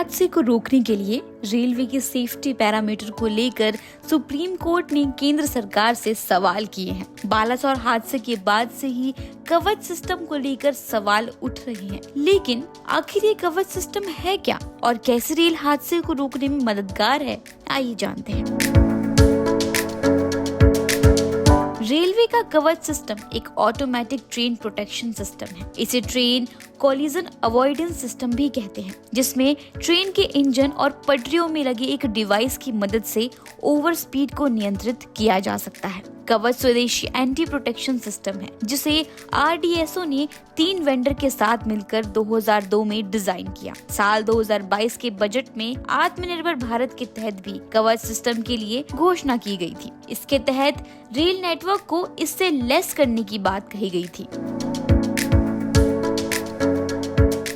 हादसे को रोकने के लिए रेलवे के सेफ्टी पैरामीटर को लेकर सुप्रीम कोर्ट ने केंद्र सरकार से सवाल किए हैं। बालासोर हादसे के बाद से ही कवच सिस्टम को लेकर सवाल उठ रहे हैं, लेकिन आखिर ये कवच सिस्टम है क्या और कैसे रेल हादसे को रोकने में मददगार है, आइए जानते हैं। रेलवे का कवच सिस्टम एक ऑटोमेटिक ट्रेन प्रोटेक्शन सिस्टम है। इसे ट्रेन कोलिजन अवॉइडेंस सिस्टम भी कहते हैं, जिसमें ट्रेन के इंजन और पटरियों में लगे एक डिवाइस की मदद से ओवर स्पीड को नियंत्रित किया जा सकता है। कवच स्वदेशी एंटी प्रोटेक्शन सिस्टम है, जिसे RDSO ने 3 वेंडर के साथ मिलकर 2002 में डिजाइन किया। साल 2022 के बजट में आत्मनिर्भर भारत के तहत भी कवच सिस्टम के लिए घोषणा की गई थी। इसके तहत रेल नेटवर्क को इससे लेस करने की बात कही गई थी।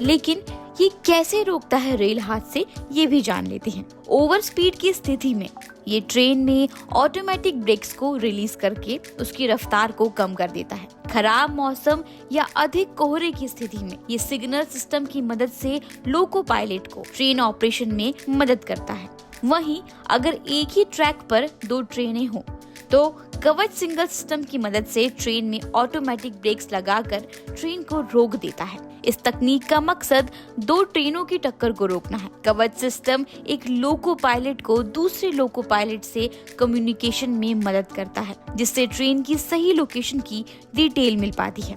लेकिन ये कैसे रोकता है रेल हादसे, ये भी जान लेते हैं। ओवर स्पीड की स्थिति में ये ट्रेन में ऑटोमेटिक ब्रेक्स को रिलीज करके उसकी रफ्तार को कम कर देता है। खराब मौसम या अधिक कोहरे की स्थिति में ये सिग्नल सिस्टम की मदद से लोको पायलट को ट्रेन ऑपरेशन में मदद करता है। वहीं अगर एक ही ट्रैक पर 2 ट्रेनें हों तो कवच सिंगल सिस्टम की मदद से ट्रेन में ऑटोमेटिक ब्रेक्स लगाकर ट्रेन को रोक देता है। इस तकनीक का मकसद 2 ट्रेनों की टक्कर को रोकना है। कवच सिस्टम एक लोको पायलट को दूसरे लोको पायलट से कम्युनिकेशन में मदद करता है, जिससे ट्रेन की सही लोकेशन की डिटेल मिल पाती है।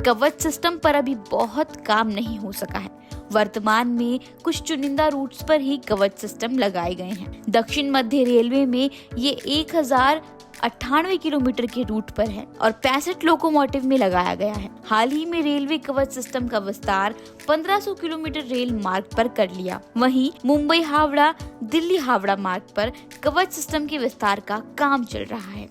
कवच सिस्टम पर अभी बहुत काम नहीं हो सका है। वर्तमान में कुछ चुनिंदा रूट्स पर ही कवच सिस्टम लगाए गए हैं। दक्षिण मध्य रेलवे में ये 1098 किलोमीटर के रूट पर है और 65 लोकोमोटिव में लगाया गया है। हाल ही में रेलवे कवच सिस्टम का विस्तार 1500 किलोमीटर रेल मार्ग पर कर लिया। वहीं मुंबई हावड़ा, दिल्ली हावड़ा मार्ग पर कवच सिस्टम के विस्तार का काम चल रहा है।